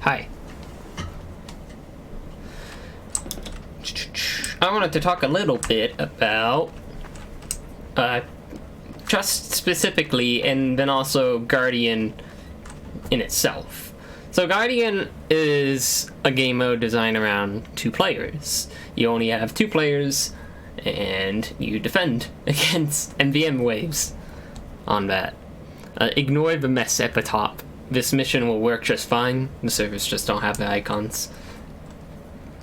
Hi. I wanted to talk a little bit about Trust specifically, and then also Guardian in itself. So Guardian is a game mode designed around 2 players. You only have 2 players, and you defend against MVM waves on that. Ignore the mess at the top. This mission will work just fine. The servers just don't have the icons.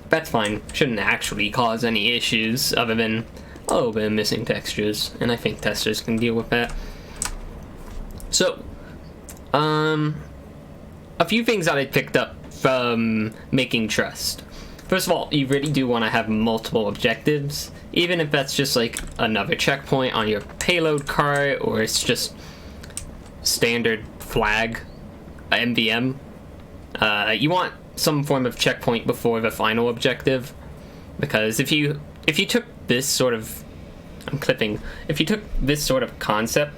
That's fine. Shouldn't actually cause any issues other than a little bit of missing textures, and I think testers can deal with that. So, a few things that I picked up from making Trust. First of all, you really do want to have multiple objectives, even if that's just like another checkpoint on your payload cart, or it's just standard flag MVM. You want some form of checkpoint before the final objective, because if you took this sort of if you took this sort of concept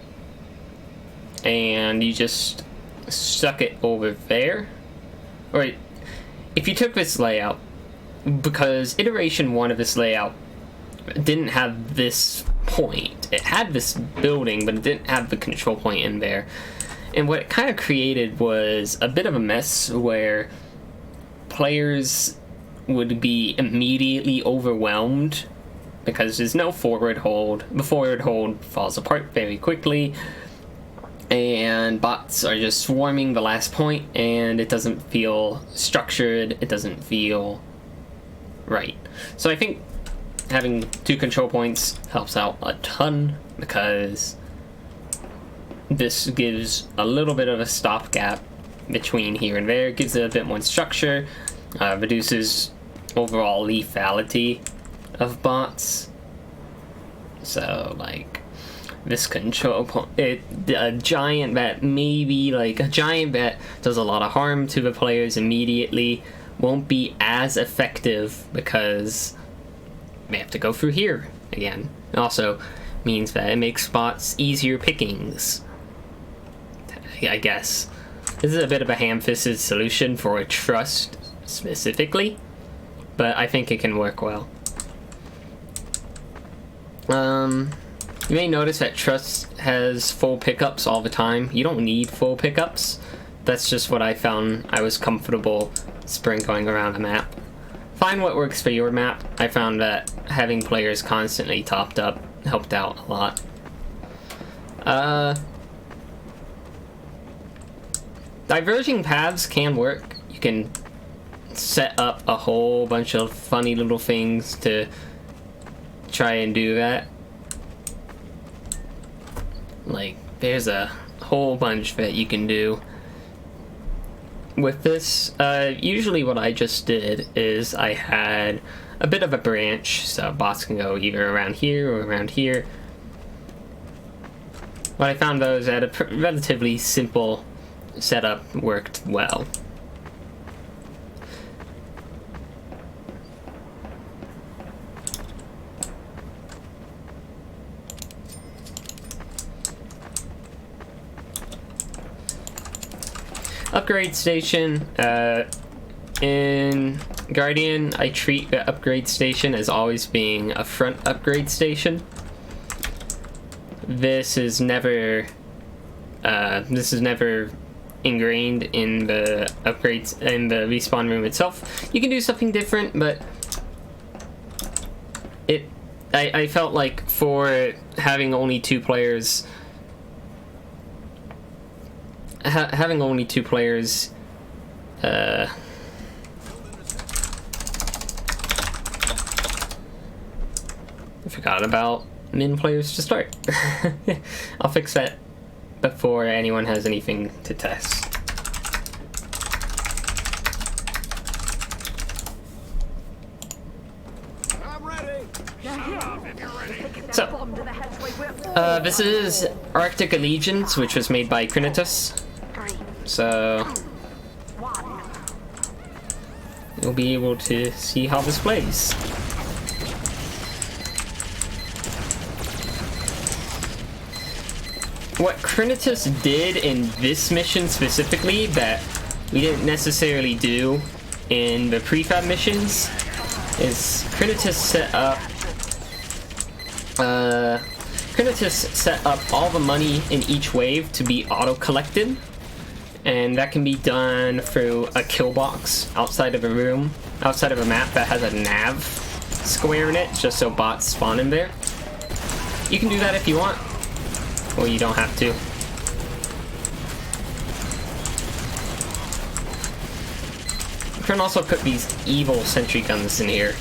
and you just stuck it over there, or if you took this layout, because iteration 1 of this layout didn't have this point. It had this building, but it didn't have the control point in there. And what it kind of created was a bit of a mess where players would be immediately overwhelmed because there's no forward hold. The forward hold falls apart very quickly, and bots are just swarming the last point, and it doesn't feel structured, it doesn't feel right. So I think having 2 control points helps out a ton, because this gives a little bit of a stopgap between here and there, gives it a bit more structure, reduces overall lethality of bots. So like this control point, a giant that does a lot of harm to the players immediately won't be as effective because they have to go through here again. It also means that it makes bots easier pickings, I guess. This is a bit of a ham-fisted solution for a Trust specifically, but I think it can work well. You may notice that Trust has full pickups all the time. You don't need full pickups. That's just what I found I was comfortable sprinkling around a map. Find what works for your map. I found that having players constantly topped up helped out a lot. Diverging paths can work. You can set up a whole bunch of funny little things to try and do that. Like, there's a whole bunch that you can do with this. Usually what I just did is I had a bit of a branch, so bots can go either around here or around here. But I found those at a relatively simple setup worked well. Upgrade station. In Guardian, I treat the upgrade station as always being a front upgrade station. This is never ingrained in the upgrades in the respawn room itself. You can do something different, but I felt like for having only 2 players, I forgot about min players to start. I'll fix that before anyone has anything to test. I'm ready. So, this is Arctic Allegiance, which was made by Crinitus. So, you'll be able to see how this plays. What Crinitus did in this mission specifically that we didn't necessarily do in the prefab missions is Creditus set up all the money in each wave to be auto-collected, and that can be done through a kill box outside of a room, outside of a map that has a nav square in it, just so bots spawn in there. You can do that if you want, or you don't have to. You can also put these evil sentry guns in here.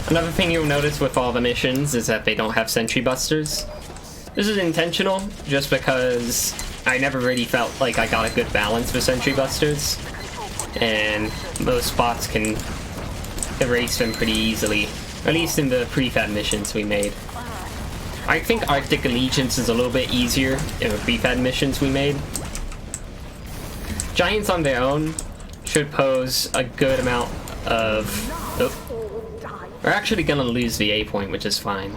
Another thing you'll notice with all the missions is that they don't have sentry busters. This is intentional, just because I never really felt like I got a good balance for sentry busters, and most bots can erase them pretty easily, at least in the prefab missions we made. I think Arctic Allegiance is a little bit easier in the prefab missions we made. Giants on their own should pose a good amount of... Oh. We're actually gonna lose the A point, which is fine.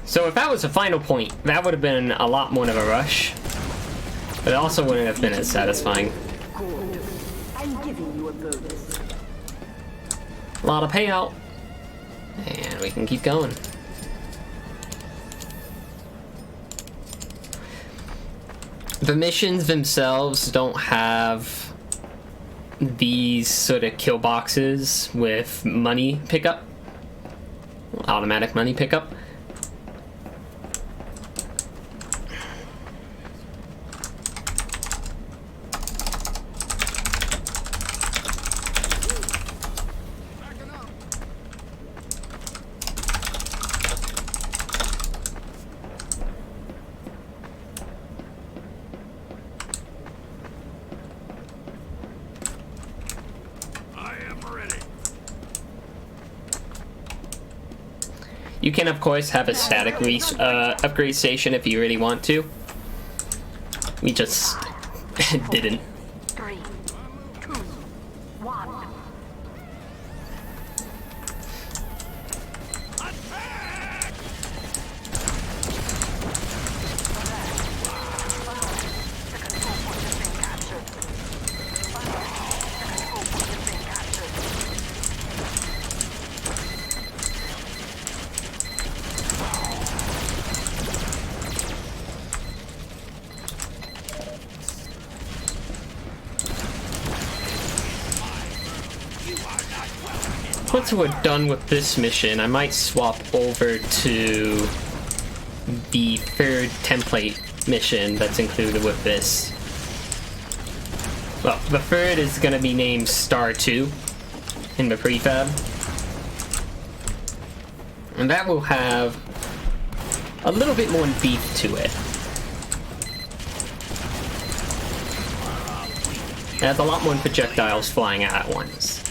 So if that was the final point, that would have been a lot more of a rush, but it also wouldn't have been as satisfying. I'm giving you a bonus. A lot of payout, and we can keep going. The missions themselves don't have these sort of kill boxes with money pickup, automatic money pickup. You can, of course, have a static upgrade station if you really want to. We just didn't. 3, 2, 1. Once we're done with this mission, I might swap over to the third template mission that's included with this. Well, the third is going to be named Star 2 in the prefab. And that will have a little bit more beef to it. It has a lot more projectiles flying out at once.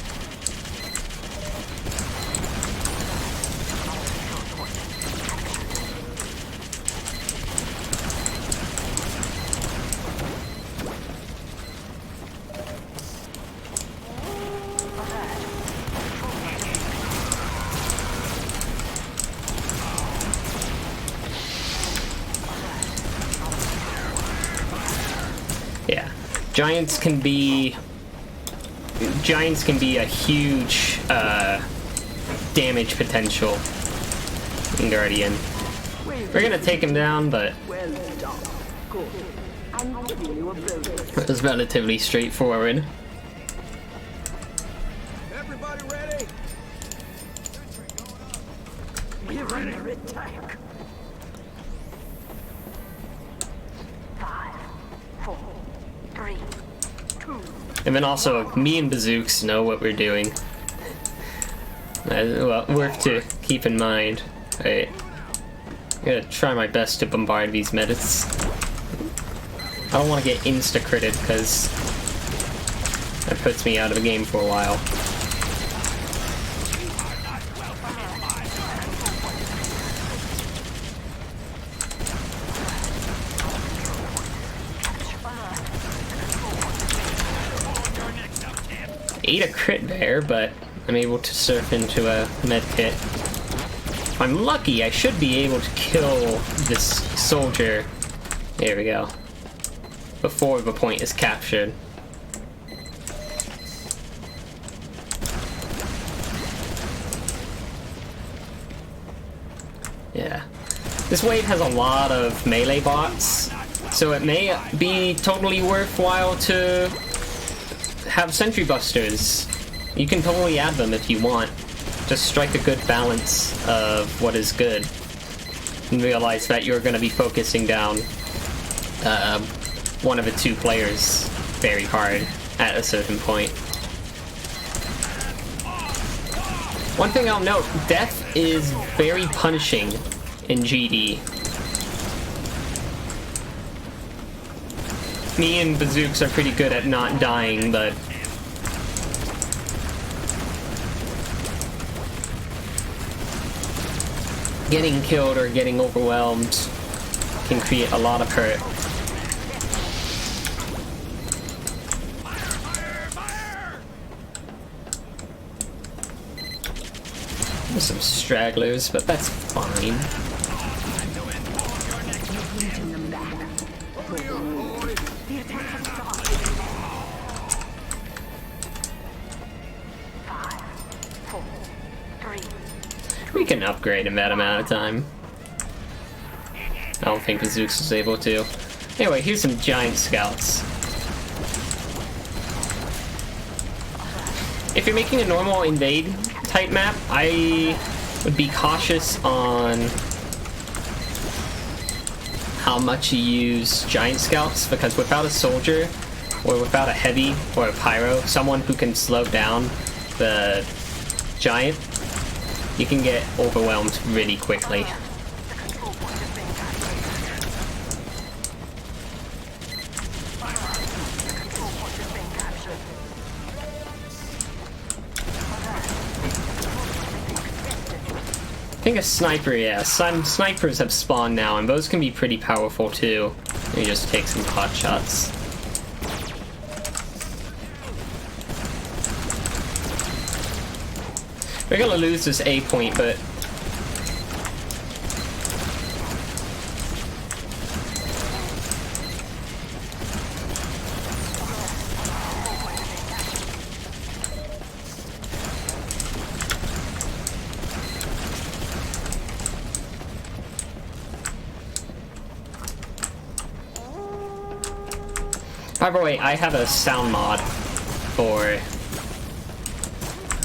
Yeah, giants can be a huge damage potential in Guardian. We're gonna take him down, but it was relatively straightforward. Everybody ready? We're under attack. 5, 4, 3, 2. And then also, me and Bazooks know what we're doing. Well, worth to keep in mind. Alright. I'm gonna try my best to bombard these medics. I don't want to get insta-critted because that puts me out of the game for a while. Ate a crit there, but I'm able to surf into a med kit. If I'm lucky, I should be able to kill this soldier. There we go. Before the point is captured. Yeah. This wave has a lot of melee bots, so it may be totally worthwhile to have sentry busters. You can totally add them if you want. Just strike a good balance of what is good. And realize that you're going to be focusing down one of the two players very hard at a certain point. One thing I'll note, death is very punishing in GD. Me and Bazooks are pretty good at not dying, but getting killed or getting overwhelmed can create a lot of hurt. There's some stragglers, but that's fine. We can upgrade in that amount of time. I don't think Bazooks was able to. Anyway, here's some giant scouts. If you're making a normal invade type map, I would be cautious on how much you use giant scouts, because without a soldier, or without a heavy, or a pyro, someone who can slow down the giant, you can get overwhelmed really quickly. I think a sniper, yeah. Some snipers have spawned now, and those can be pretty powerful too. You just take some pot shots. We're gonna lose this A point, but by the way, I have a sound mod for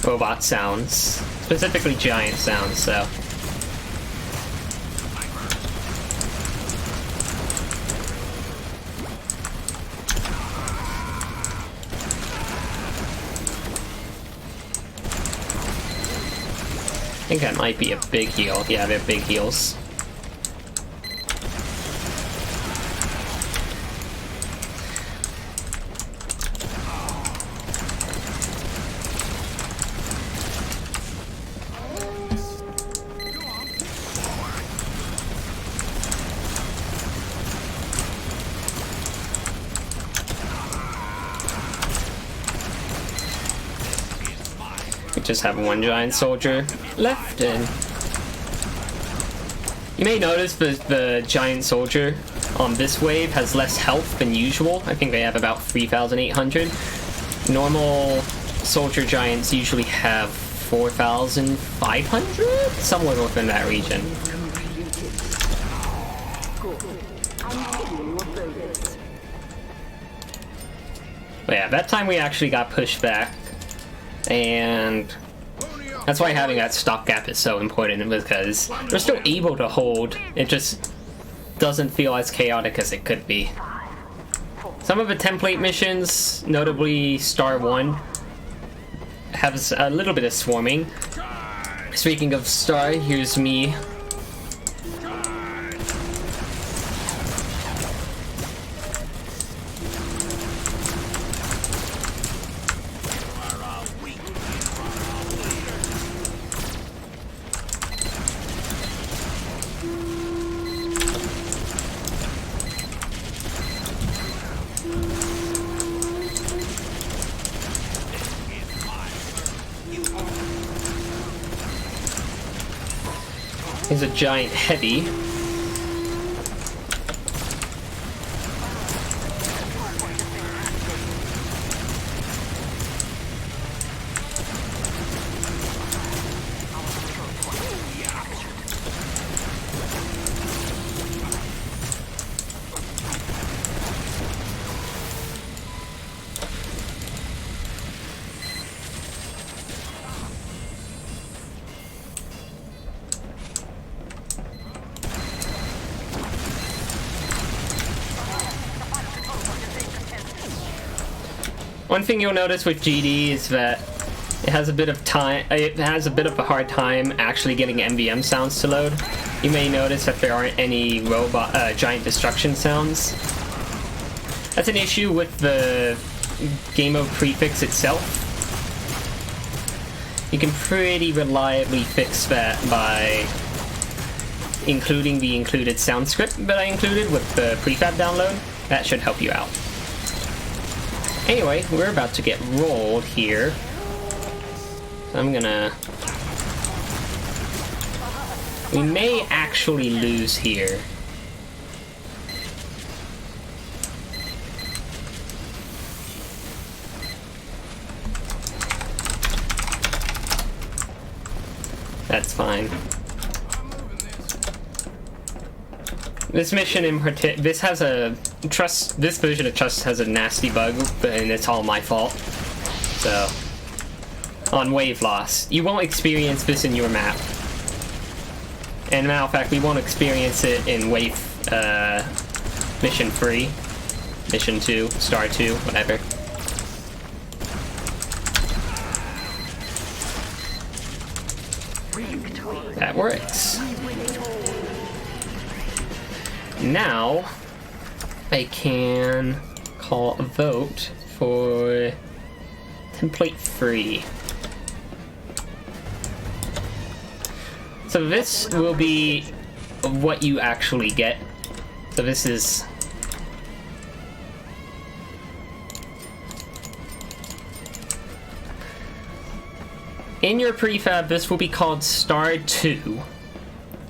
robot sounds, specifically giant sounds, so. I think that might be a big heal. Yeah, they're big heals. We just have one giant soldier left, and you may notice the giant soldier on this wave has less health than usual. I think they have about 3,800. Normal soldier giants usually have 4,500? Somewhere within that region. But yeah, that time we actually got pushed back. And that's why having that stopgap is so important, because we're still able to hold. It just doesn't feel as chaotic as it could be. Some of the template missions, notably Star 1, have a little bit of swarming. Speaking of Star, here's me. Here's a giant heavy. One thing you'll notice with GD is that it has a bit of a hard time actually getting MVM sounds to load. You may notice that there aren't any giant destruction sounds. That's an issue with the game mode prefix itself. You can pretty reliably fix that by including the included sound script that I included with the prefab download. That should help you out. Anyway, we're about to get rolled here. So I'm gonna... We may actually lose here. That's fine. This mission in particular, this version of Trust has a nasty bug, and it's all my fault. So, on wave loss, you won't experience this in your map. And matter of fact, we won't experience it in wave, mission 3, mission 2, star 2, whatever. That works. Now, I can call a vote for template 3. So this will be what you actually get. So this is... In your prefab, this will be called Star 2.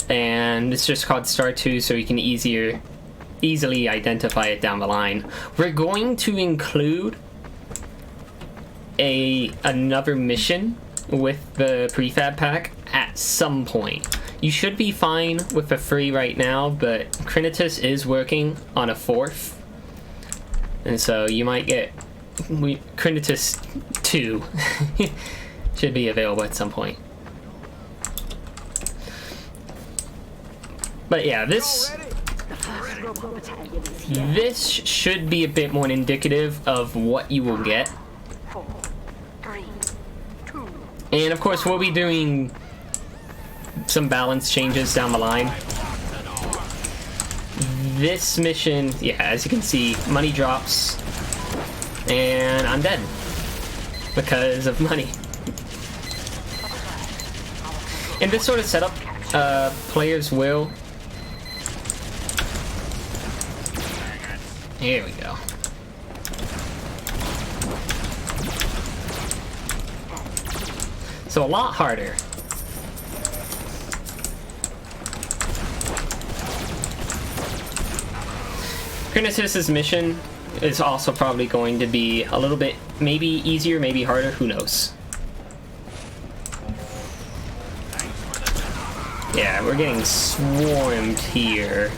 And it's just called Star 2 so you can easily identify it down the line. We're going to include another mission with the prefab pack at some point. You should be fine with the 3 right now, but Crinitus is working on a 4th. And so you might get Crinitus 2 should be available at some point. But yeah, this should be a bit more indicative of what you will get. And of course, we'll be doing some balance changes down the line. This mission, yeah, as you can see, money drops, and I'm dead because of money. In this sort of setup, players will... Here we go. So a lot harder. Crinitus's mission is also probably going to be a little bit, maybe easier, maybe harder, who knows. Yeah, we're getting swarmed here.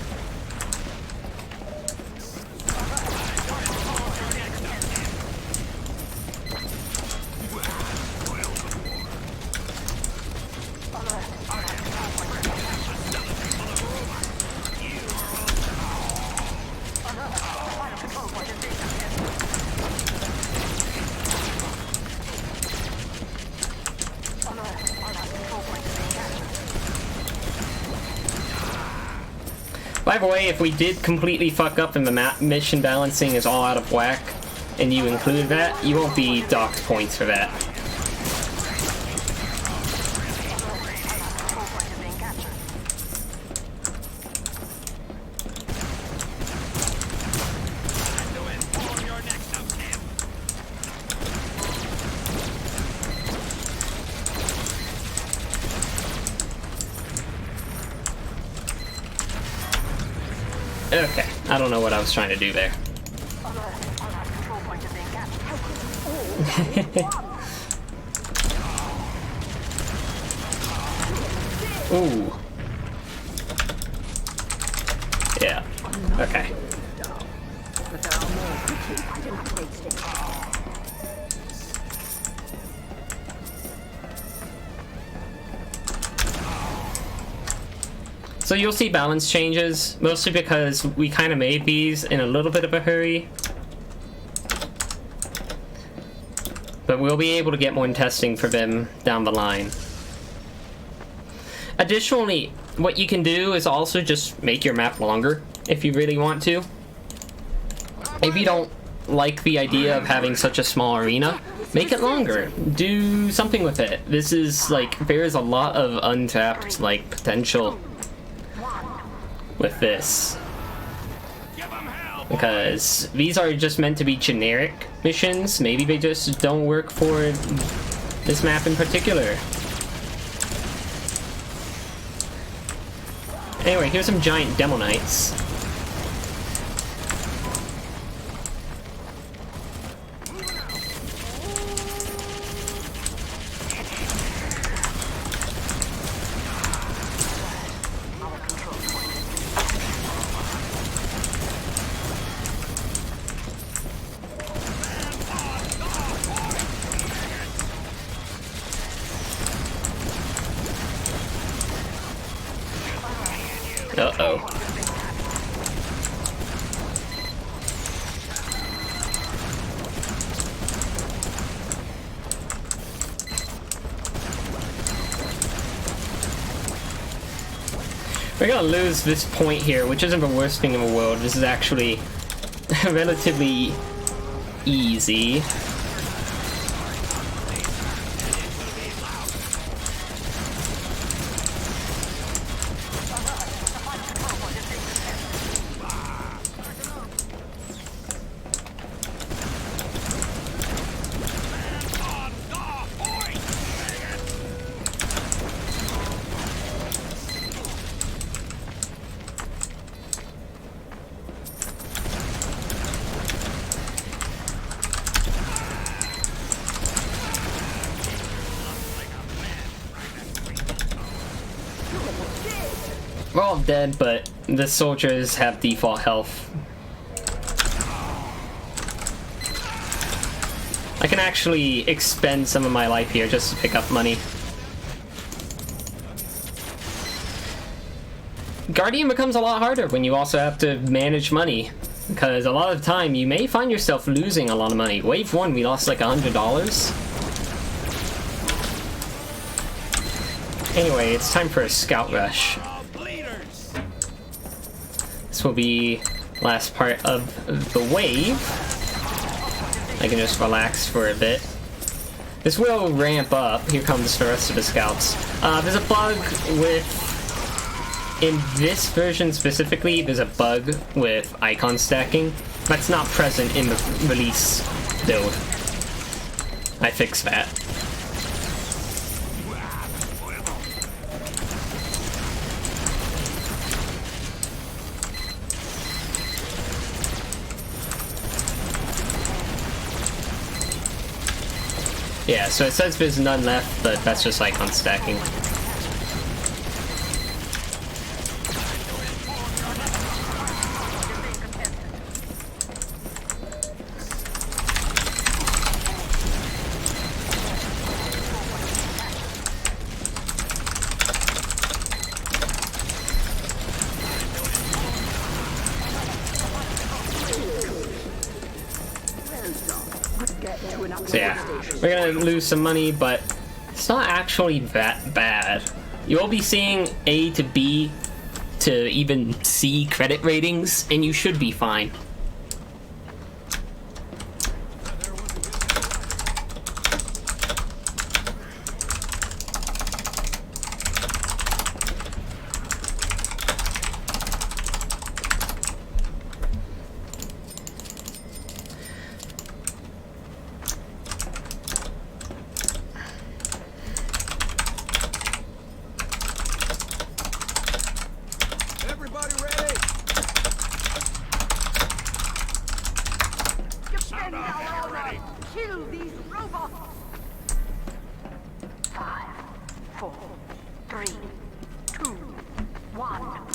By the way, if we did completely fuck up and the map mission balancing is all out of whack, and you include that, you won't be docked points for that. I don't know what I was trying to do there. Control point is in Ooh. Yeah. Okay. So you'll see balance changes, mostly because we kind of made these in a little bit of a hurry. But we'll be able to get more testing for them down the line. Additionally, what you can do is also just make your map longer if you really want to. If you don't like the idea of having such a small arena, make it longer. Do something with it. This is like, there's a lot of untapped like potential with this. Because these are just meant to be generic missions. Maybe they just don't work for this map in particular. Anyway, here's some giant demo knights. Uh-oh. We're gonna lose this point here, which isn't the worst thing in the world. This is actually relatively easy. We're all dead, but the soldiers have default health. I can actually expend some of my life here just to pick up money. Guardian becomes a lot harder when you also have to manage money, because a lot of the time you may find yourself losing a lot of money. Wave 1 we lost like $100. Anyway, it's time for a scout rush. This will be last part of the wave. I can just relax for a bit. This will ramp up. Here comes the rest of the scouts. There's a bug with... In this version specifically, there's a bug with icon stacking. That's not present in the release build. I fixed that. Yeah, so it says there's none left, but that's just icon stacking. So yeah, we're gonna lose some money, but it's not actually that bad. You will be seeing A to B to even C credit ratings, and you should be fine. Extend our armor. Kill these robots. 5, 4, 3, 2, 1.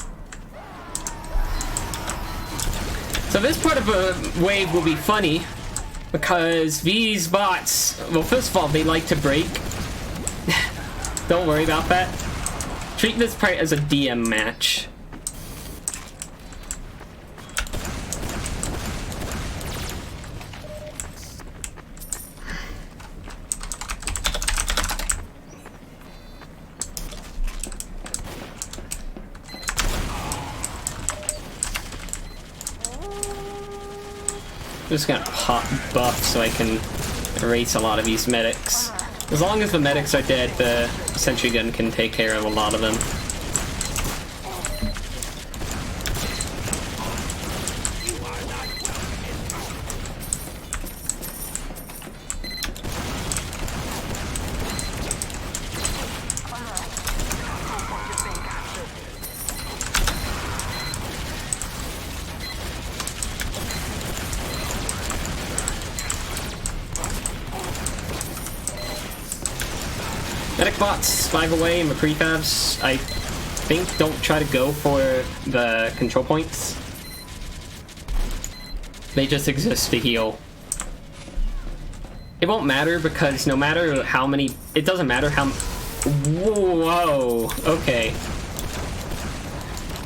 So this part of a wave will be funny because these bots, well, first of all, they like to break. Don't worry about that. Treat this part as a DM match. Just gonna pop buff so I can erase a lot of these medics. As long as the medics are dead, the sentry gun can take care of a lot of them. Medic bots, 5 away in the prefabs. I think don't try to go for the control points. They just exist to heal. It won't matter because no matter how many... It doesn't matter how... Whoa, okay.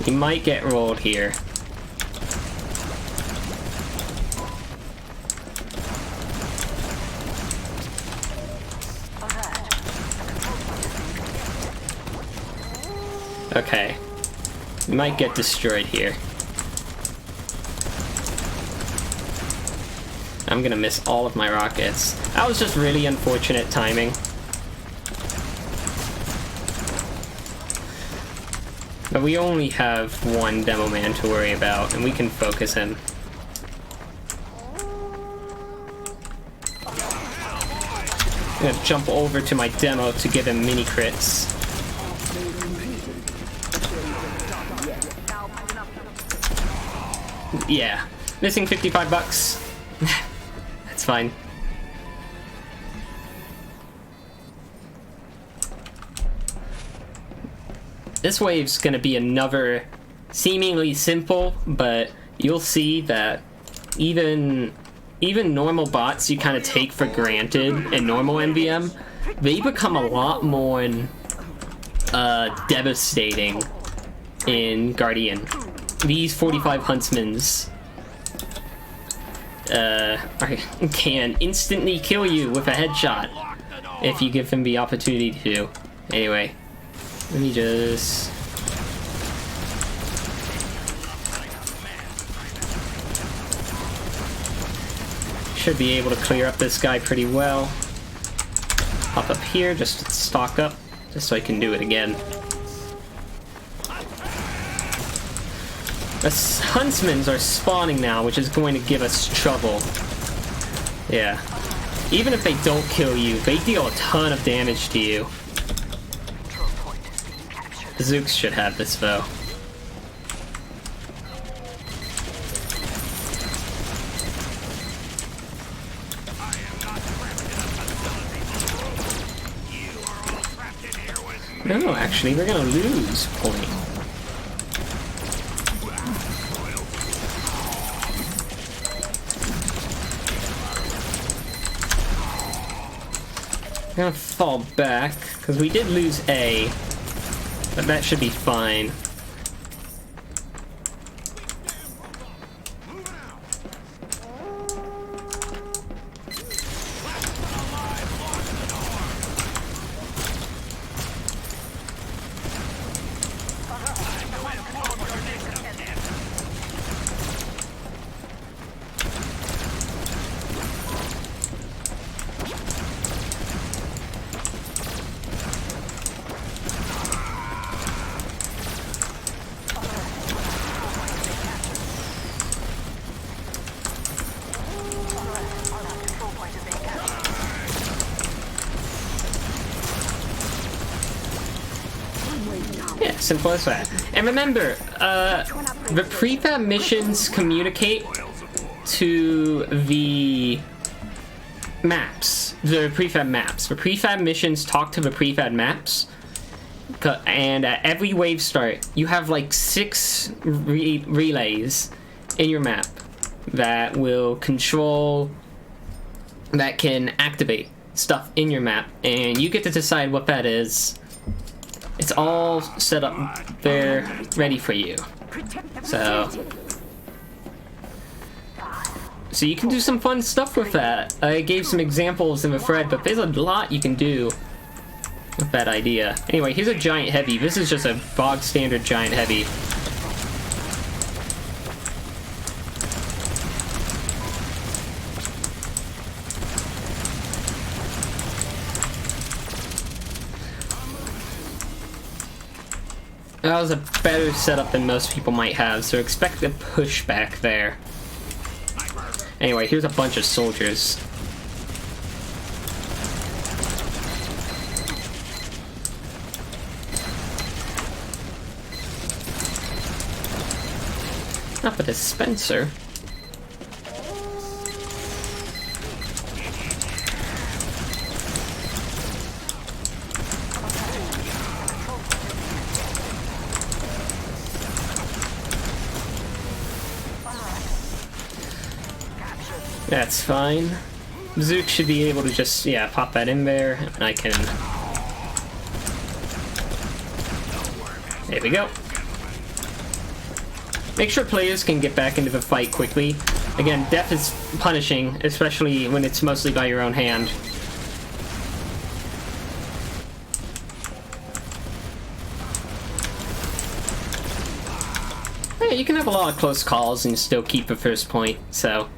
You might get rolled here. Okay. You might get destroyed here. I'm gonna miss all of my rockets. That was just really unfortunate timing. But we only have one demo man to worry about, and we can focus him. I'm gonna jump over to my demo to give him mini crits. Yeah, missing 55 bucks. That's fine. This wave's gonna be another seemingly simple, but you'll see that even normal bots you kind of take for granted in normal MVM, they become a lot more devastating in Guardian. These 45 huntsmans can instantly kill you with a headshot if you give them the opportunity to. Anyway, let me just... Should be able to clear up this guy pretty well. Hop up here, just stock up, just so I can do it again. The huntsmen are spawning now, which is going to give us trouble. Yeah. Even if they don't kill you, they deal a ton of damage to you. Zooks should have this, though. No, actually, we're gonna lose point. I'm gonna fall back, because we did lose A, but that should be fine. Yeah, simple as that. And remember, the prefab missions communicate to the maps, the prefab maps. The prefab missions talk to the prefab maps, and at every wave start, you have like 6 relays in your map that will control, that can activate stuff in your map, and you get to decide what that is. It's all set up there, ready for you. So you can do some fun stuff with that. I gave some examples in the thread, but there's a lot you can do with that idea. Anyway, here's a giant heavy. This is just a bog standard giant heavy. That was a better setup than most people might have, so expect a pushback there. Anyway, here's a bunch of soldiers. Not a dispenser. That's fine. Zook should be able to just, yeah, pop that in there, and I can... There we go. Make sure players can get back into the fight quickly. Again, death is punishing, especially when it's mostly by your own hand. Yeah, you can have a lot of close calls and still keep the first point, so...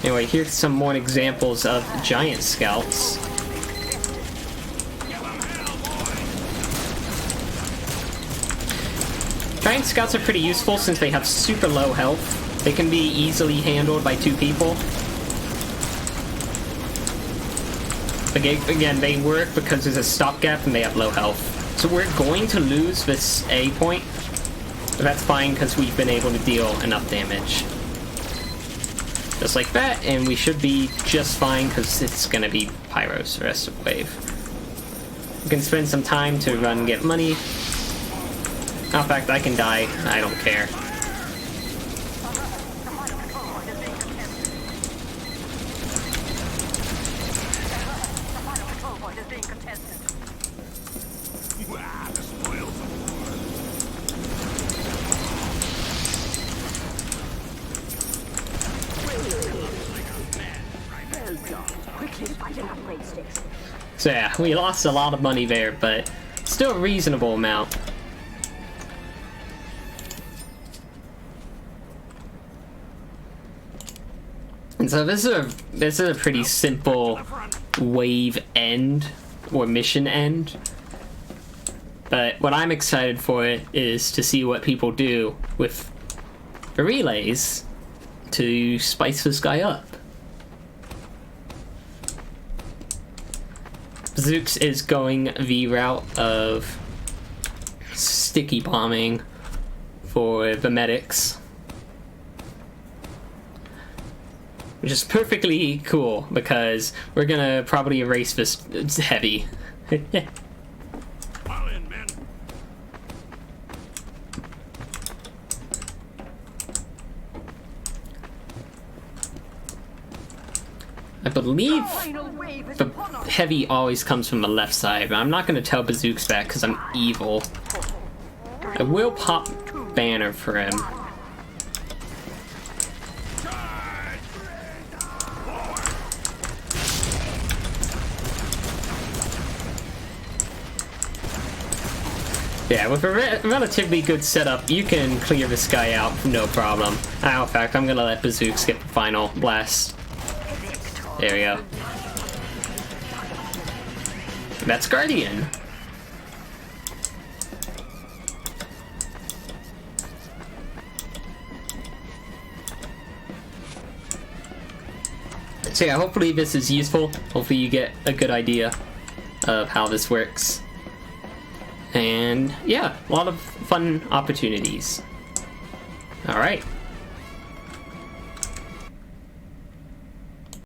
Anyway, here's some more examples of giant scouts. Giant scouts are pretty useful since they have super low health. They can be easily handled by 2 people. Again, they work because there's a stopgap and they have low health. So we're going to lose this A point, but that's fine because we've been able to deal enough damage. Just like that, and we should be just fine because it's gonna be pyros the rest of the wave. We can spend some time to run and get money. In fact, I can die. I don't care. So yeah, we lost a lot of money there, but still a reasonable amount. And so this is a pretty simple wave end or mission end. But what I'm excited for it is to see what people do with the relays to spice this guy up. Zooks is going the route of sticky bombing for the medics, which is perfectly cool because we're gonna probably erase this heavy. I believe the heavy always comes from the left side, but I'm not going to tell Bazooks that because I'm evil. I will pop banner for him. Yeah, with a relatively good setup, you can clear this guy out no problem. In fact, I'm going to let Bazooks get the final blast. There we go. That's Guardian. So yeah, hopefully this is useful. Hopefully you get a good idea of how this works. And yeah, a lot of fun opportunities. All right.